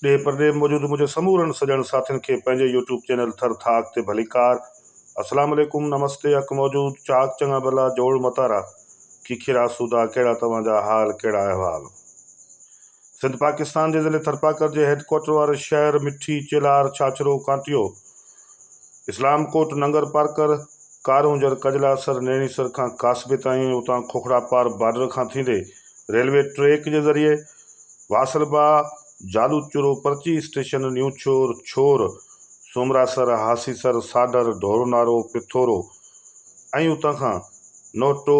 ॾे परॾे मौजूदु मुंहिंजे समूरनि सॼण साथियुनि खे पंहिंजे यूट्यूब चैनल थर थाक ते भलीकार अस्सलाम वालेकुम, नमस्ते, अक मौजूद, चाक चङा भला, जोड़ मतारा, खीखीरा सूदा, कहिड़ा तव्हांजा हाल, कहिड़ा अहवाल। सिंध पाकिस्तान जे ज़िले थरपाकर जे हेडक्वार्टर वारे शहर मिठी, चिलार, छाछरो, कांटियो, इस्लामकोट, नंगर पारकर, कारूंजर, कजलासर, नेणीसर खां कासबे ताईं, उतां खोखड़ा पार बॉर्डर खां थींदे रेलवे ट्रैक जे ज़रिए वासलबा, जालूचुरो, पर्ची स्टेशन, न्यूछोर, छोर, सोमरासर, हासीसर, साडर, ढोरनारो, पिथोरो ऐं उतां खां नोटो,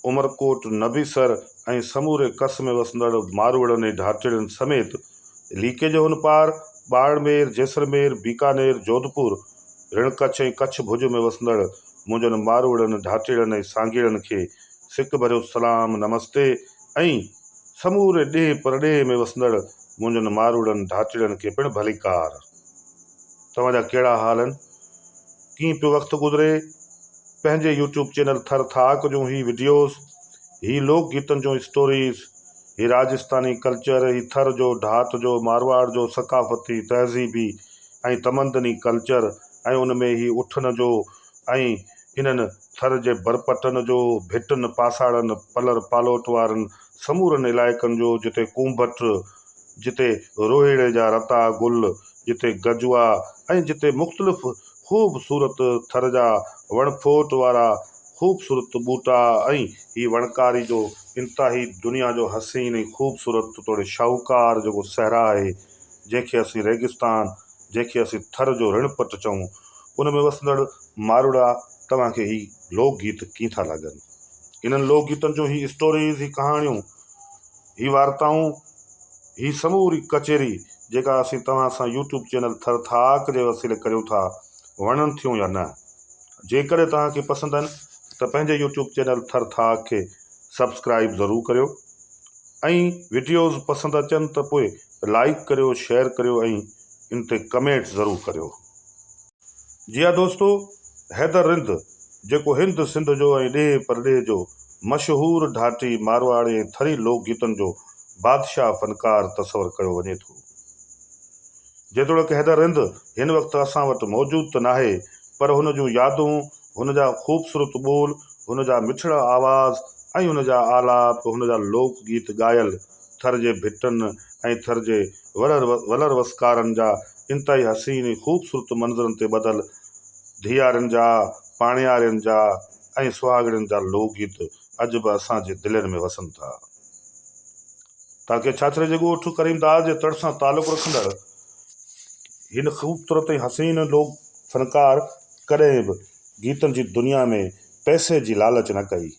उमरकोट, नबीसर ऐं समूरे कस में वसंदड़ मारवड़नि ऐं ढाटिड़नि समेत लीके जो हुन पार बाड़मेर, जैसलमेर, बीकानेर, जोधपुर, ऋण कच्छ ऐं कच्छ भुज में वसंदड़ मुंहिंजनि मारवड़नि, ढाटिड़नि ऐं सांगीड़नि खे सिक भरियो सलाम, नमस्ते ऐं समूरे ॾे परॾे में वसंदड़ मुंहिंजनि मारवड़नि, ढाटिड़नि खे पिणु भलीकार। तव्हांजा कहिड़ा हाल आहिनि? कीअं पियो वक़्तु गुज़रे? पंहिंजे यूट्यूब चैनल थर थाक जूं ही वीडियोज़, ही लोक गीतनि जूं स्टोरीज़, ही राजस्थानी कल्चर, ही थर जो, ढाट जो, मारवाड़ जो सकाफ़ती, तहज़ीबी ऐं तमंदनी कल्चर ऐं उन में ही उठनि जो ऐं इन्हनि थर जे बरपटनि जो, भिटनि, पासाड़नि, पलर पालोट वारनि समूरनि इलाइक़नि जो, जिते कुंभट, जिते रोहिड़े जा रता गुल, जिते गजवा ऐं जिते मुख़्तलिफ़ ख़ूबसूरत थर जा वणफोट वारा ख़ूबसूरत ॿूटा ऐं ही वणकारी जो इंतिहाई दुनिया जो हसीन ऐं ख़ूबसूरत तोड़े शाहूकार जेको सहरा आहे, जंहिंखे असीं रेगिस्तान, जंहिंखे असीं थर जो ऋणपट चऊं, उन में वसंदड़ मारवड़ा तव्हांखे ही लोकगीत कीअं था लॻनि? इन्हनि लोकगीतनि जूं ही स्टोरीज़, ही कहाणियूं, ही वार्ताऊं, ही समूरी कचेरी जेका असीं तव्हां सां यूट्यूब चैनल थर थाक जे वसीले करियूं था, वणनि थियूं या न? जेकॾहिं तव्हांखे पसंदि आहिनि त पंहिंजे यूट्यूब चैनल थर थाक खे सब्सक्राइब ज़रूरु करियो ऐं वीडियोज़ पसंदि अचनि त पोइ लाइक करियो, शेयर करियो ऐं इन ते कमेंट ज़रूरु करियो। जी हा दोस्तो, हैदर रिंद जेको हिंद सिंध जो ऐं ॾे परॾे जो मशहूरु ढाटी, मारवाड़ी ऐं थरी लोकगीतनि जो बादशाह फ़नकार तसवर कयो वञे थो। जेतोणीकि हैदर रिंद हिन वक़्तु असां वटि मौजूदु त नाहे, पर हुन जूं यादूं, हुन जा ख़ूबसूरत ॿोल, हुन जा मिठड़ा आवाज़ ऐं हुन जा आलाप, हुन जा लोकगीत ॻायल थर जे भिटनि ऐं थर जे वलर वसकारनि जा इंतिहाई हसीन ऐं ख़ूबसूरत मंज़रनि ते ॿधल धीआरनि जा, पाणियारनि जा ऐं सुहागणनि जा लोकगीत अॼु बि असांजे दिलनि में वसनि था। ताकि छाछरे जे ॻोठ करीमदास जे तड़ सां तालुक़ु रखंदड़ हिन ख़ूबसूरत ऐं हसीन लोक फ़नकार कॾहिं बि गीतनि जी दुनिया में पैसे जी लालच न कई।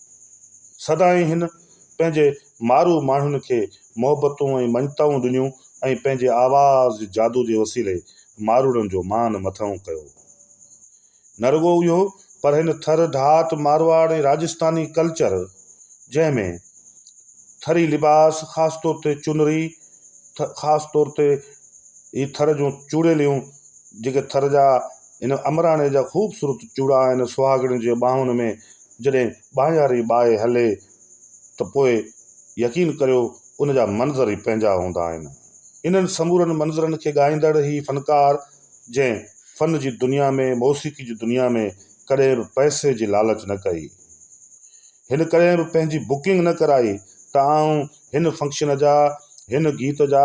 सदाईं हिन पंहिंजे मारू माण्हुनि खे मोहबतूं ऐं मञताऊं ॾिनियूं ऐं पंहिंजे आवाज़ जादू जे वसीले मारूड़नि जो मान मथऊं कयो। न रुगो इहो, पर हिन थर, ढाट, मारवाड़ ऐं राजस्थानी कल्चर, जंहिंमें थरी लिबास, ख़ासि तौर ते चुनरी, ख़ासि तौर ते ही थर जूं चूड़ेलियूं, जेके थर जा इन अमराने जा ख़ूबसूरत चूड़ा आहिनि, सुहागण जे ॿाहुनि में जॾहिं ॿाहियारी ॿाए हले त पोइ यकीन करियो उन जा मंज़र ई पंहिंजा हूंदा आहिनि। इन्हनि समूरनि मंज़रनि खे ॻाईंदड़ ही फ़नकार, जंहिं फ़न जी दुनिया में, मौसीक़ी जी दुनिया में कॾहिं बि पैसे जी लालच न कई, हिन कॾहिं बि पंहिंजी बुकिंग न कराई त आऊं हिन फंक्शन जा, हिन गीत जा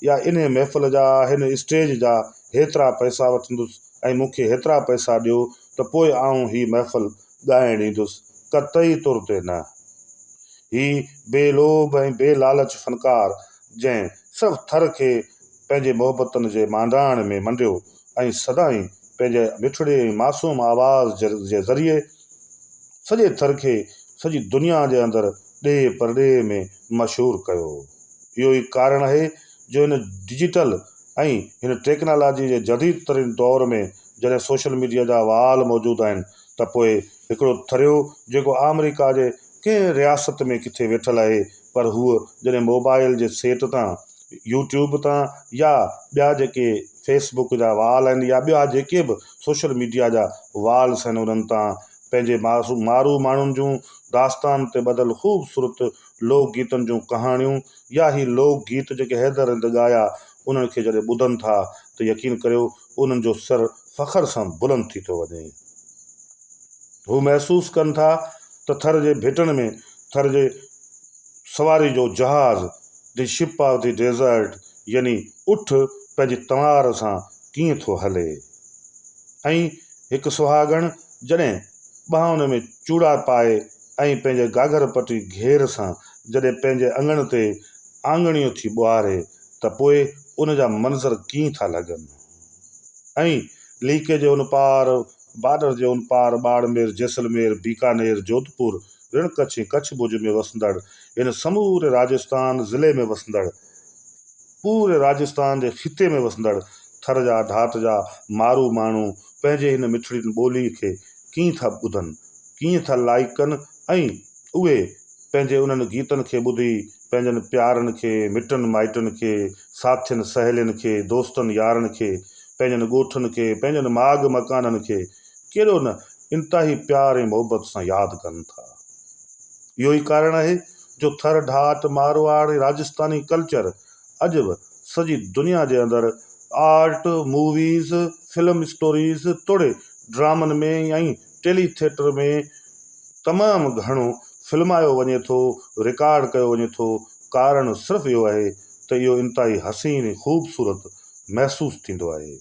या इन महफ़िल जा, हिन स्टेज जा हेतिरा पैसा वठंदुसि ऐं मूंखे हेतिरा पैसा ॾियो त पोइ आऊं ही महफ़िल ॻाइणु ईंदुसि, क़तई तौर ते न। ही बेलोभ ऐं बेलालच फ़नकार, जंहिं सभु थर खे पंहिंजे मोहबतनि जे मांडाण में मंडियो ऐं सदाईं पंहिंजे मिठड़े ऐं मासूम आवाज़ जे ज़रिए सॼे थर खे सॼी दुनिया जे अंदरि ॾे परॾे में मशहूरु कयो। इहो ई कारण आहे जो हिन डिजिटल ऐं हिन टेक्नोलॉजी जे जदीद तरीन दौर में जॾहिं सोशल मीडिया जा वाल मौजूदु आहिनि त पोइ हिकिड़ो थरियो जेको अमेरिका जे कंहिं रियासत में किथे वेठल आहे, पर हूअ जॾहिं मोबाइल जे सेट तां, यूट्यूब तां या ॿिया जेके फेसबुक जा वाल आहिनि या ॿिया जेके बि सोशल मीडिया जा वाल्स आहिनि, उन्हनि तां पंहिंजे मारू माण्हुनि जूं दास्तान ते ॿधल ख़ूबसूरत लोकगीतनि जूं कहाणियूं या ही लोकगीत जेके हैदर रिंद ॻाया, उन्हनि खे जॾहिं ॿुधनि था त यकीन करियो उन्हनि जो सर फ़ख्र सां बुलंद थी थो वञे। हू महसूसु कनि था त थर जे भेटनि में थर जे सवारी जो जहाज़ the ship of the desert यानी उठ पंहिंजी तंवार सां कीअं थो हले। ऐं हिकु सुहागण जॾहिं ॿाहुनि में चूड़ा पाए ऐं पंहिंजे घाघर पटी घेर सां जॾहिं पंहिंजे अङण ते आंगणियूं थी ॿुहारे त पोइ उन जा मंज़र कीअं था लॻनि। ऐं लीके जे उन पार बॉर्डर जे उन पार बाड़मेर जैसलमेर बीकानेर जोधपुर रणकच्छ कच्छ भुज में वसंदड़ इन समूरे राजस्थान ज़िले में वसंदड़ पूरे राजस्थान जे खिते में वसंदड़ थर जा ढाट जा मारू माण्हू पंहिंजे हिन मिठड़ी ॿोलीअ खे कीअं था ॿुधनि, कीअं था लाइक कनि ऐं उहे पंहिंजे उन्हनि गीतनि खे ॿुधी पंहिंजनि प्यारनि खे मिटनि माइटनि खे साथियुनि सहेलियुनि खे दोस्तनि यारनि खे पंहिंजनि ॻोठनि खे पंहिंजनि माग मकाननि खे केॾो न इंतिहाई प्यार ऐं मोहबत सां यादि कनि था। इहो ई कारण आहे जो थर ढाट मारवाड़ राजस्थानी कल्चर अॼु बि सॼी दुनिया जे अंदरि आर्ट मूवीज़ फिल्म स्टोरीज़ तोड़े ड्रामनि में ऐं टेली थिएटर में तमामु घणो फिल्मायो वञे थो, रिकॉर्ड कयो वञे थो। कारण सिर्फ़ु इहो आहे त इहो इंतिहाई हसीन ऐं ख़ूबसूरत महसूसु थींदो आहे।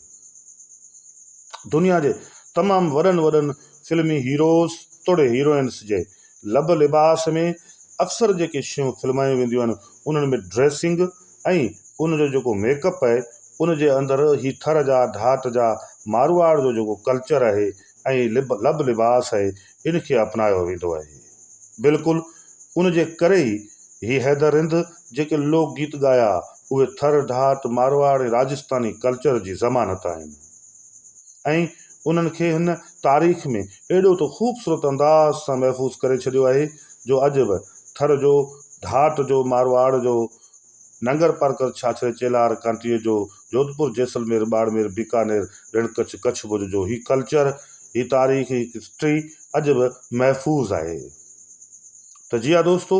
दुनिया जे तमामु वॾनि वॾनि फिल्मी हीरोज़ तोड़े हीरोइन्स जे लब लिबास में अक्सर जेके शयूं फिल्मायूं वेंदियूं आहिनि उन्हनि में ड्रेसिंग ऐं उनजो जेको मेकअप आहे उन जे अंदरि ही थर जा ढाट जा मारवाड़ जो जेको कल्चर आहे ऐं लब लिबास आहे इनखे अपनायो वेंदो आहे। बिल्कुलु उन जे करे ई ही हैदर हिंद जेके लोकगीत ॻाया उहे थर ढाट मारवाड़ राजस्थानी कल्चर जी ज़मानत आहिनि। ऐं उन्हनि खे हिन तारीख़ में एॾो त ख़ूबसूरत अंदाज़ सां महफ़ूज़ करे छॾियो आहे जो अॼु बि थर जो ढाट जो मारवाड़ जो नंगर परकर छाछड़े चेलार कांटीअ जो जोधपुर जैसलमेर बाड़मेर बीकानेर रणकच्छ कच्छ भुज जो ही कल्चर ही तारीख़ ही हिस्ट्री अॼु बि महफ़ूज़ आहे। त जी हा दोस्तो,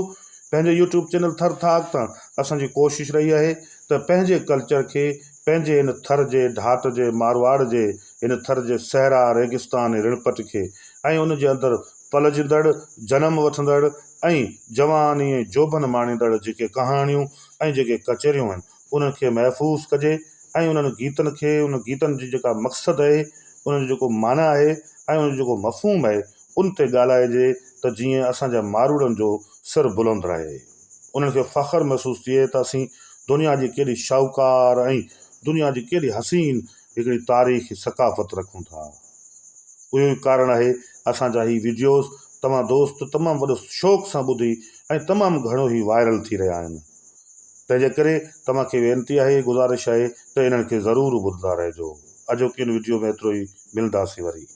पंहिंजे यूट्यूब चैनल थर थाक तां असांजी कोशिशि रही आहे त पंहिंजे कल्चर खे पंहिंजे हिन थर जे ढाट जे मारवाड़ जे हिन थर जे सहरा रेगिस्तान ऐं रणपट खे ऐं उन जे अंदरि पलजंदड़ जनम वठंदड़ ऐं जवानी ऐं जोबन माणींदड़ जेके कहाणियूं ऐं जेके कचरियूं आहिनि उन्हनि खे महफ़ूज़ कजे ऐं उन्हनि गीतनि खे उन गीतनि जी जेका मक़सदु आहे उन्हनि जो जेको माना आहे ऐं उन जो जेको मफ़हूम आहे उन ते ॻाल्हाइजे त जीअं असांजा मारूड़नि जो सिर बुलंद रहे, उन्हनि खे फ़ख्रु महसूसु थिए त असीं दुनिया जी केॾी शाहूकार ऐं दुनिया जी केॾी हसीन हिकिड़ी तारीख़ सकाफ़त रखूं था। उहो ई कारण आहे असांजा ही वीडियोज़ तव्हां दोस्त तमामु वॾो शौक़ सां ॿुधी ऐं तमामु घणो ई वायरल थी रहिया आहिनि। तंहिंजे करे तव्हांखे वेनिती आहे, गुज़ारिश आहे त इन्हनि खे ज़रूरु ॿुधंदा रहिजो। अॼोके इन वीडियो में एतिरो ई, मिलंदासीं वरी।